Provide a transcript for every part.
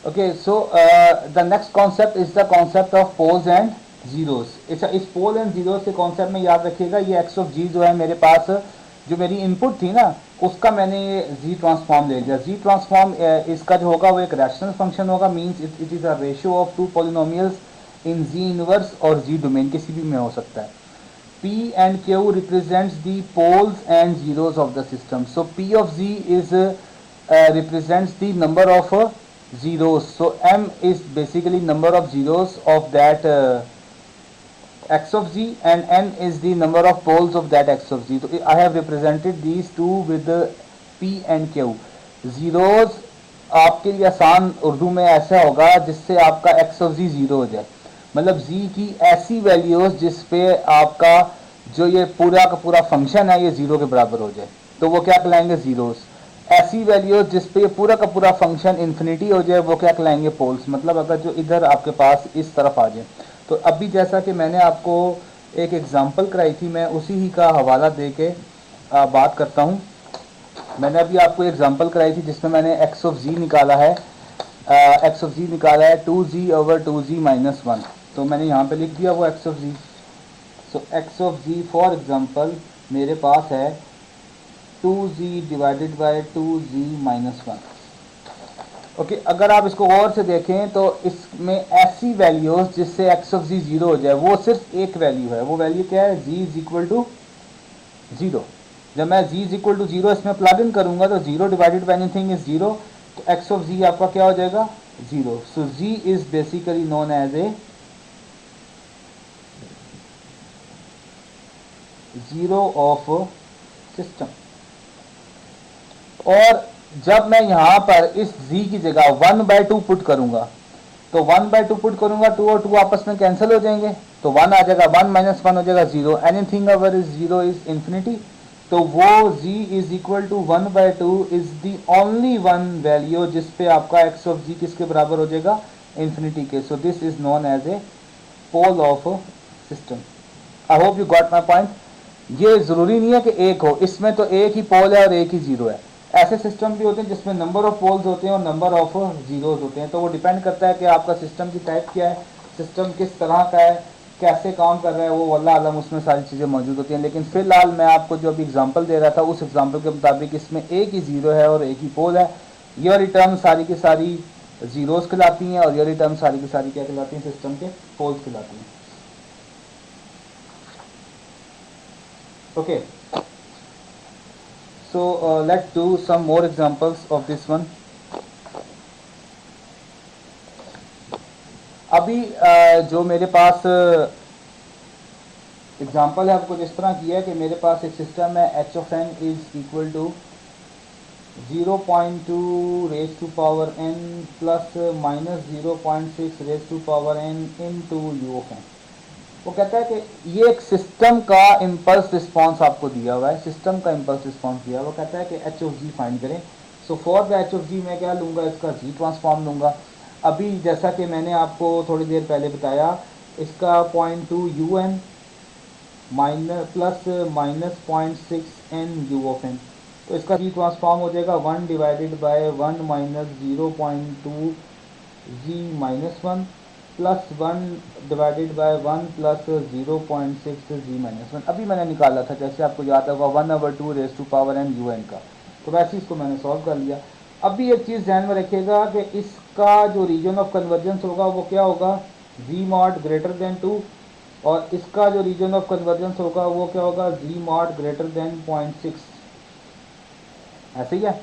Okay, so the next concept is the concept of poles and zeros. इस pole and zero के concept में याद रखिएगा, ये एक्स ऑफ जी जो है मेरे पास, जो मेरी इनपुट थी ना, उसका मैंने ये जी ट्रांसफॉर्म ले लिया। जी ट्रांसफॉर्म इसका जो होगा वो एक रैशनल फंक्शन होगा, means it is a ratio of two polynomials in z inverse और जी डोमेन, किसी भी में हो सकता है। P and Q represents the poles and zeros of the system. So P of Z is represents the number of zeros. So M is basically number of zeros of that x of z, and n is the number of poles of that x of z. So I have represented these two with P and Q. Zeros आपके लिए आसान उर्दू में ऐसा होगा जिससे आपका x of z zero हो जाए, मतलब z की ऐसी वैल्यूज जिस पे आपका जो ये पूरा का पूरा फंक्शन है ये ज़ीरो के बराबर हो जाए, तो वो क्या कहलाएंगे, ज़ीरोस। ऐसी वैल्यूज जिस पे ये पूरा का पूरा फंक्शन इन्फिनिटी हो जाए वो क्या कहलाएंगे, पोल्स। मतलब अगर जो इधर आपके पास इस तरफ आ जाए, तो अभी जैसा कि मैंने आपको एक एग्जांपल कराई थी, मैं उसी ही का हवाला दे के बात करता हूँ। मैंने अभी आपको एग्जांपल कराई थी जिसमें मैंने एक्स ऑफ जी निकाला है, एक्स ऑफ जी निकाला है 2z over 2z minus one. तो मैंने यहाँ पे लिख दिया वो x of z. So x of z for example मेरे पास है 2z divided by 2z minus one. Okay, अगर आप इसको गौर से देखें तो इसमें ऐसी वैल्यूज जिससे एक्स ऑफ जी ज़ीरो हो जाए, वो सिर्फ एक वैल्यू है। वो वैल्यू क्या है, z is equal to zero. जब मैं z is equal to zero इसमें प्लग इन करूंगा तो zero divided by anything is zero, तो एक्स ऑफ जी आपका क्या हो जाएगा, zero. So z is basically known as a zero of system. और जब मैं यहां पर इस z की जगह 1/2 पुट करूंगा, तो 1/2 पुट करूंगा, 2 और 2 आपस में कैंसिल हो जाएंगे, तो 1 आ जाएगा, 1 माइनस 1 हो जाएगा 0। Anything over is 0 is infinity. तो वो z is equal to 1/2 is the only one value जिस पे आपका x ऑफ g किसके बराबर हो जाएगा, इंफिनिटी के। So this is known as a pole of system. I hope you got my point. ये जरूरी नहीं है कि एक हो, इसमें तो एक ही पोल है और एक ही जीरो है। ऐसे सिस्टम भी होते हैं जिसमें नंबर ऑफ पोल्स होते हैं और नंबर ऑफ जीरोज होते हैं, तो वो डिपेंड करता है कि आपका सिस्टम की टाइप क्या है, सिस्टम किस तरह का है, कैसे काम कर रहा है, वो अल्लाह आलम, उसमें सारी चीज़ें मौजूद होती हैं। लेकिन फिलहाल मैं आपको जो अभी एग्जांपल दे रहा था उस एग्जांपल के मुताबिक इसमें एक ही जीरो है और एक ही पोल है। ये रिटर्न सारी की सारी जीरोस कहलाती हैं और ये रिटर्न सारी की सारी क्या कहलाती हैं, सिस्टम के पोल्स कहलाती हैं। Okay, so let's do some more examples of this one. अभी जो मेरे पास एग्जांपल है आपको जिस तरह किया है कि मेरे पास एक सिस्टम है h of n is equal to 0.2 raise to power n plus minus 0.6 raise to power n into u of of एन। वो कहता है कि ये एक सिस्टम का इम्पल्स रिस्पांस आपको दिया हुआ है, सिस्टम का इम्पल्स रिस्पांस दिया हुआ है। वो कहता है कि एच ऑफ जी फाइंड करें। So for the H of G मैं क्या लूँगा, इसका जी ट्रांसफॉर्म लूँगा। अभी जैसा कि मैंने आपको थोड़ी देर पहले बताया, इसका 0.2 u n minus plus minus 0.6 n u of n, तो इसका जी ट्रांसफॉर्म हो जाएगा 1 divided by 1 minus 0.2 z minus one plus 1 divided by 1 plus 0.6 z minus one. अभी मैंने निकाला था, जैसे आपको याद होगा 1/2 raise to power n u n का, तो वैसे इसको मैंने सॉल्व कर लिया। अभी एक चीज़ ध्यान में रखिएगा कि इसका जो रीजन ऑफ कन्वर्जेंस होगा वो क्या होगा, जी मॉड ग्रेटर देन 2, और इसका जो रीजन ऑफ कन्वर्जेंस होगा वो क्या होगा, जी मॉड ग्रेटर देन 0.6। ऐसे ही है,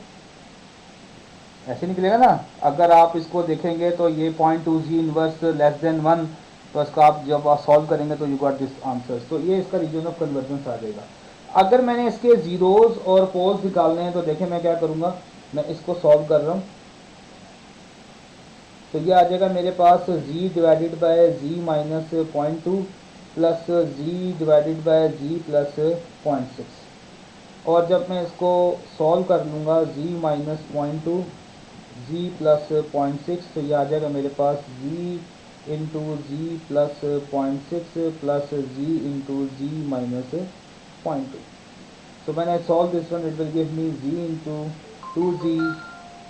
ऐसे निकलेगा ना। अगर आप इसको देखेंगे तो ये 0.2 जी इनवर्स लेस देन 1, तो इसका आप जब आप सॉल्व करेंगे तो यू गॉट दिस आंसर्स, तो ये इसका रीजन ऑफ कन्वर्जेंस आ जाएगा। अगर मैंने इसके जीरोज और पोल्स निकालने हैं तो देखें मैं क्या करूँगा, मैं इसको सॉल्व कर रहा हूँ। तो ये आ जाएगा मेरे पास G divided by ji minus 0.2 plus G divided by G plus 0.6, और जब मैं इसको सॉल्व कर लूँगा जी माइनस 0.2 जी प्लस 0.6, तो ये आ जाएगा मेरे पास G into G plus 0.6 plus G into G minus 0.2। So when I solve this one, it will give me z into 2z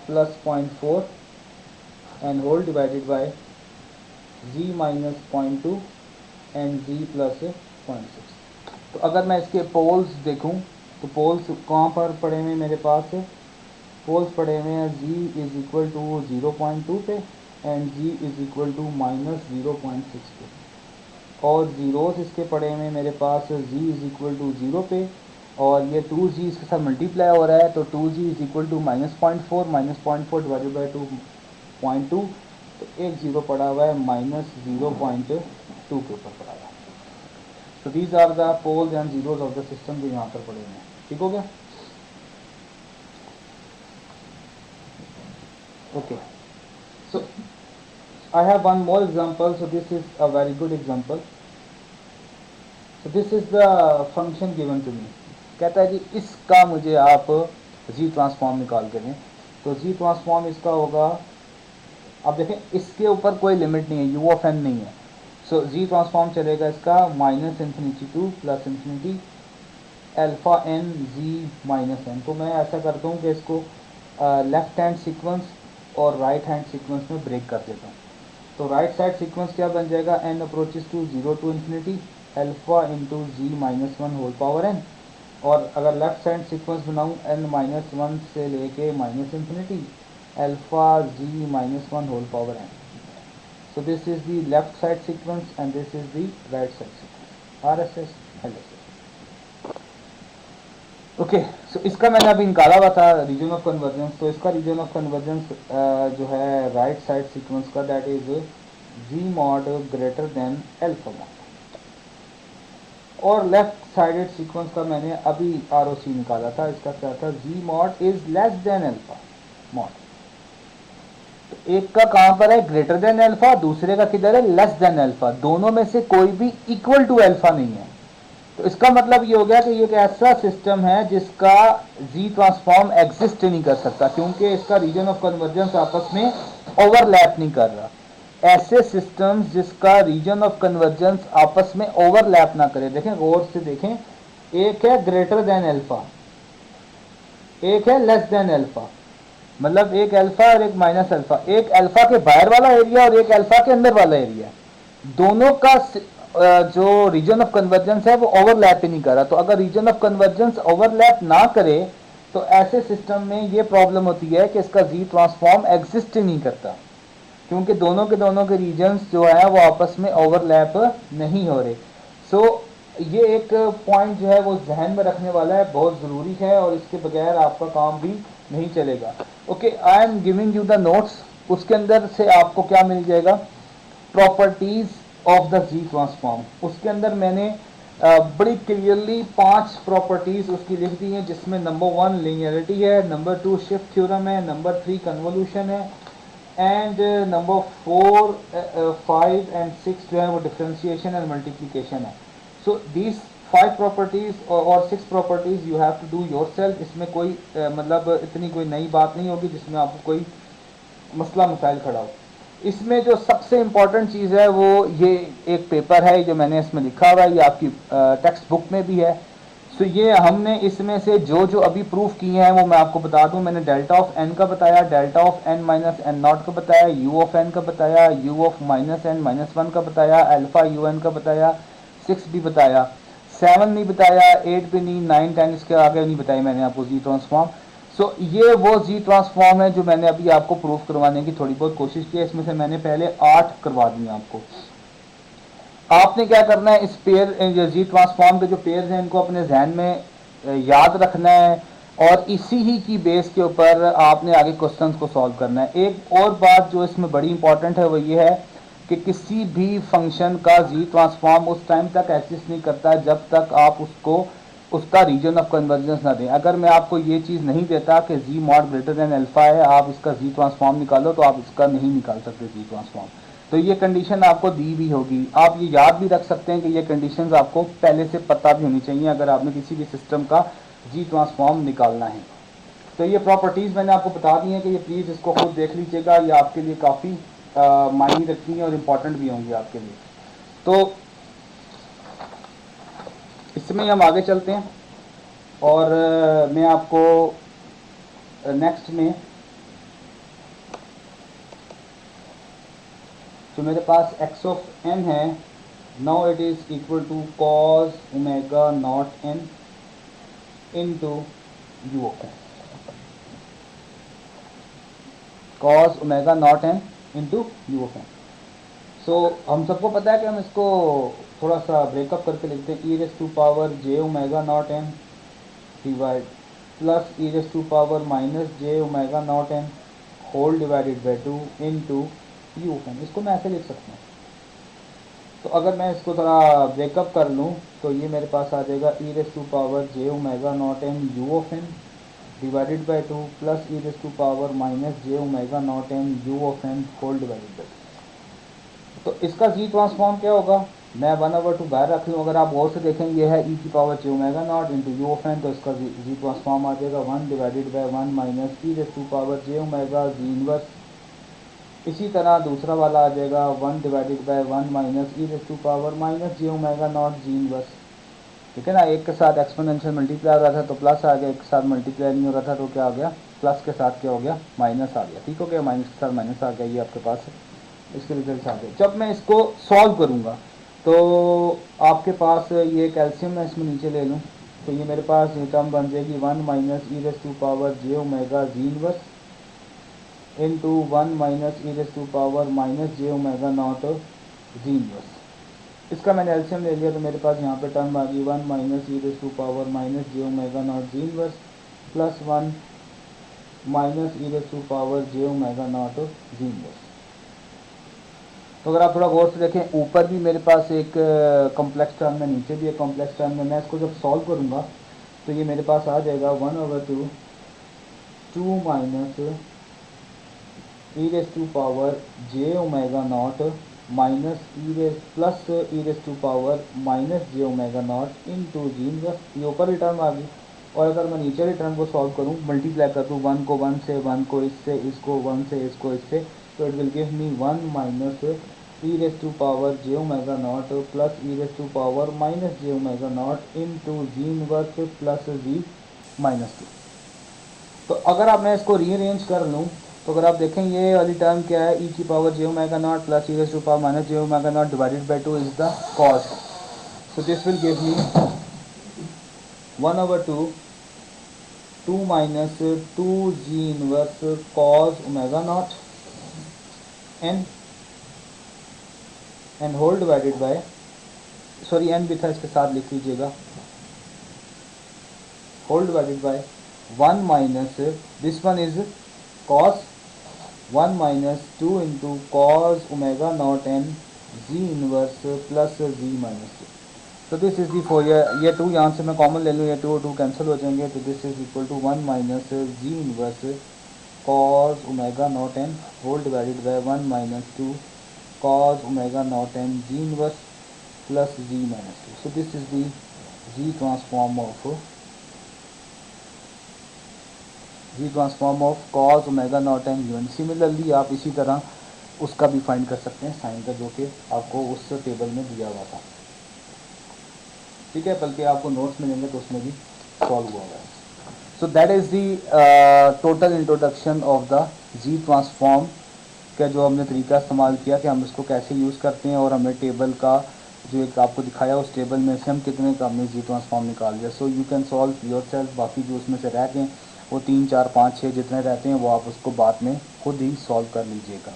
plus 0.4 and whole divided by ji minus 0.2 and z plus 0.6। तो अगर मैं इसके poles देखूं तो poles कहाँ पर पड़े हुए मेरे पास, पोल्स पड़े हुए हैं जी इज इक्वल टू 0.2 पे and z is equal to minus 0.6 पे, और ज़ीरोस इसके पड़े हुए हैं मेरे पास जी इज इक्वल टू 0 पे, और ये 2g इसके साथ मल्टीप्लाई हो रहा है, तो 2g is equal to -0.4 divided by 2.2, तो एक ज़ीरो पड़ा हुआ है -0.2 के ऊपर पड़ा हुआ है। तो these are the poles and zeros of the system जो यहाँ पर पड़े हुए हैं। ठीक हो गया? Okay, so I have one more example. So this is a very good example. So this is the function given to me. कहता है कि इसका मुझे आप जी ट्रांसफॉर्म निकाल के दें। तो जी ट्रांसफॉर्म इसका होगा, अब देखें इसके ऊपर कोई लिमिट नहीं है, यू ऑफ एन नहीं है। सो जी ट्रांसफॉर्म चलेगा इसका -infinity to plus infinity alpha n z minus n. तो मैं ऐसा करता हूँ कि इसको लेफ्ट हैंड सीक्वेंस और राइट हैंड सीक्वेंस में ब्रेक कर देता हूँ। तो राइट साइड सीक्वेंस क्या बन जाएगा, n approaches to 0 to infinity alpha into G minus 1 whole power n, और अगर लेफ्ट साइड सीक्वेंस बनाऊँ एन माइनस 1 से लेके minus infinity alpha G minus 1 whole power n. So this is the left side sequence and this is the right side sequence, R S S L S S. Okay, so इसका मैंने अभी निकाला हुआ था reason of convergence. तो इसका reason of convergence जो है राइट साइड सीक्वेंस का, that is z mod greater than alpha mod, और लेफ्ट साइडेड सीक्वेंस का मैंने अभी आर ओ सी निकाला था, इसका क्या था, G mod is less than alpha mod. तो एक का कहां पर है, ग्रेटर देन अल्फा, दूसरे का किधर है, लेस देन अल्फा। दोनों में से कोई भी इक्वल टू अल्फा नहीं है। तो इसका मतलब ये हो गया कि ये एक ऐसा सिस्टम है जिसका जी ट्रांसफॉर्म एग्जिस्ट नहीं कर सकता, क्योंकि इसका रीजन ऑफ कन्वर्जेंस आपस में ओवरलैप नहीं कर रहा। ऐसे सिस्टम्स जिसका रीजन ऑफ कन्वर्जेंस आपस में ओवरलैप ना करे, देखें गौर से देखें, एक है ग्रेटर देन अल्फा, एक है लेस देन अल्फा, मतलब एक अल्फा और एक माइनस अल्फा, एक अल्फा के बाहर वाला एरिया और एक अल्फा के अंदर वाला एरिया, दोनों का जो रीजन ऑफ कन्वर्जेंस है वो ओवरलैप ही नहीं कर रहा। तो अगर रीजन ऑफ कन्वर्जेंस ओवरलैप ना करे तो ऐसे सिस्टम में ये प्रॉब्लम होती है कि इसका जी ट्रांसफॉर्म एग्जिस्ट ही नहीं करता, क्योंकि दोनों के रीजन्स जो है वो आपस में ओवरलैप नहीं हो रहे। सो ये एक पॉइंट जो है वो जहन में रखने वाला है, बहुत ज़रूरी है, और इसके बगैर आपका काम भी नहीं चलेगा। Okay, I am giving you the notes, उसके अंदर से आपको क्या मिल जाएगा, properties of the z transform. उसके अंदर मैंने बड़ी क्लियरली 5 प्रॉपर्टीज उसकी लिख दी हैं, जिसमें नंबर 1 लीनियरिटी है, नंबर 2 शिफ्ट थ्योरम है, नंबर 3 कन्वोल्यूशन है, एंड नंबर 4 5 एंड 6 जो है वो डिफरेंशिएशन एंड मल्टीप्लिकेशन है। सो दीज 5 प्रॉपर्टीज और 6 properties you have to do yourself. इसमें कोई मतलब इतनी कोई नई बात नहीं होगी जिसमें आपको कोई मसला मसाइल खड़ा हो। इसमें जो सबसे इम्पॉर्टेंट चीज़ है वो ये एक पेपर है जो मैंने इसमें लिखा हुआ है, ये आपकी टेक्स्ट बुक में भी है। सो ये हमने इसमें से जो जो अभी प्रूफ किए हैं वो मैं आपको बता दूं। मैंने डेल्टा ऑफ एन का बताया, delta of n minus n not का बताया, यू ऑफ एन का बताया, u of minus n minus 1 का बताया, अल्फा यू एन का बताया, 6 भी बताया, 7 नहीं बताया, 8 भी नहीं, 9 10 इसके आगे नहीं बताई मैंने आपको जी ट्रांसफॉर्म। सो ये वो जी ट्रांसफॉर्म है जो मैंने अभी आपको प्रूफ करवाने की थोड़ी बहुत कोशिश की है। इसमें से मैंने पहले 8 करवा दी आपको। आपने क्या करना है, इस पेयर जी ट्रांसफॉर्म के जो पेयर्स हैं इनको अपने जहन में याद रखना है, और इसी ही की बेस के ऊपर आपने आगे क्वेश्चंस को सॉल्व करना है। एक और बात जो इसमें बड़ी इंपॉर्टेंट है वो ये है कि किसी भी फंक्शन का जी ट्रांसफॉर्म उस टाइम तक एग्जिस्ट नहीं करता जब तक आप उसको उसका रीजन ऑफ कन्वर्जेंस ना दें। अगर मैं आपको ये चीज़ नहीं देता कि जी मॉड ग्रेटर देन अल्फा है, आप इसका जी ट्रांसफॉर्म निकालो, तो आप इसका नहीं निकाल सकते जी ट्रांसफॉर्म। तो ये कंडीशन आपको दी भी होगी, आप ये याद भी रख सकते हैं कि ये कंडीशंस आपको पहले से पता भी होनी चाहिए अगर आपने किसी भी सिस्टम का जी ट्रांसफॉर्म निकालना है। तो ये प्रॉपर्टीज़ मैंने आपको बता दी हैं कि ये प्लीज़ इसको खुद देख लीजिएगा, ये आपके लिए काफ़ी मायने रखती हैं और इम्पॉर्टेंट भी होंगी आपके लिए। तो इसमें हम आगे चलते हैं, और मैं आपको नेक्स्ट में तो मेरे पास x ऑफ n है, now it is equal to cos omega not n into u of n, cos omega not n into u of n। सो हम सबको पता है कि हम इसको थोड़ा सा ब्रेकअप करके लिखते हैं, e raise to power j omega not n divide plus e raise to power minus j omega not n whole divided by 2 into u of n. इसको मैं ऐसे लिख सकता हूँ। तो अगर मैं इसको थोड़ा ब्रेकअप कर लूँ तो ये मेरे पास आ जाएगा e raise to power j omega not n u of n divided by 2 plus e raise to power minus j omega not n u of n whole divided by. तो इसका जी ट्रांसफॉर्म क्या होगा, मैं 1/2 बाहर रख लूँ, अगर आप और से देखें ये है ई की power j omega not into u of n, तो इसका जी ट्रांसफॉर्म आ जाएगा 1 divided by 1 minus e raise to power j omega z inverse. इसी तरह दूसरा वाला आ जाएगा 1 divided by 1 minus e raise to power minus j omega not z inverse. ठीक है ना, एक के साथ एक्सपोनेंशियल मल्टीप्लाई हो रहा था तो प्लस आ गया, एक के साथ मल्टीप्लाई नहीं हो रहा था तो क्या आ गया, प्लस के साथ क्या हो गया, माइनस आ गया। ठीक हो गया, माइनस के साथ माइनस आ गया, ये आपके पास इसके रिजल्ट आ गए। जब मैं इसको सॉल्व करूँगा तो आपके पास ये कैल्शियम मैं इसमें नीचे ले लूँ तो ये मेरे पास ये टर्म बन जाएगी 1 minus e raise to power j omega z inverse into 1 minus e raise to power minus j omega not z inverse. इसका मैंने एल्शियम ले लिया तो मेरे पास यहाँ पे टर्म आ गई 1 minus e raise to power minus j omega not z inverse plus 1 minus e raise to power j omega not z inverse. तो अगर आप थोड़ा गौर से देखें, ऊपर भी मेरे पास एक कॉम्प्लेक्स टर्म है, नीचे भी एक कॉम्प्लेक्स टर्म है। मैं इसको जब सॉल्व करूँगा तो ये मेरे पास आ जाएगा 1/2 2 minus e raise to power j omega not minus plus e raise to power minus j omega not into z inverse. ये ऊपर टर्म आ गई। और अगर मैं नीचे वाली टर्म को सॉल्व करूँ, मल्टीप्लाई कर दूँ 1 को 1 से, 1 को इससे, इसको 1 से, इसको इससे, तो it will give me 1 minus e raise to power j omega not plus e raise to power minus j omega not into z inverse plus z minus 2। तो अगर आप मैं इसको रीअरेंज कर लूँ तो अगर आप देखें ये वाली टर्म क्या है, ई की power j omega not plus e raise to power minus j omega not divided by 2 is the cos. So this will give me 1/2 2 minus 2 z inverse cos omega not n and whole divided by, sorry n भी था इसके साथ लिख लीजिएगा, whole divided by 1 minus this one is cos 1 minus 2 into cos omega not n z inverse plus z minus 2। तो this is the four, ये 2 यहाँ से मैं कॉमन ले लूँ, ये 2 और 2 कैंसिल हो जाएंगे, तो this is equal to 1 minus z inverse cos omega not n whole divided by 1 minus 2 cos omega naught n g inverse plus g minus 2. So this is the g transform of cos omega naught n g1। Similarly आप इसी तरह उसका भी find कर सकते हैं sign का, जो कि आपको उस टेबल में दिया हुआ था। ठीक है, बल्कि आपको नोट्स मिलेंगे तो उसमें भी सॉल्व हुआ है। So that is the total introduction of the z transform का जो हमने तरीका इस्तेमाल किया कि हम इसको कैसे यूज़ करते हैं, और हमने टेबल का जो एक आपको दिखाया उस टेबल में से हम कितने का हमने जी ट्रांसफॉर्म निकाल लिया। So you can solve your self. बाकी जो उसमें से रहते हैं वो 3 4 5 6 जितने रहते हैं वो आप उसको बाद में खुद ही सॉल्व कर लीजिएगा।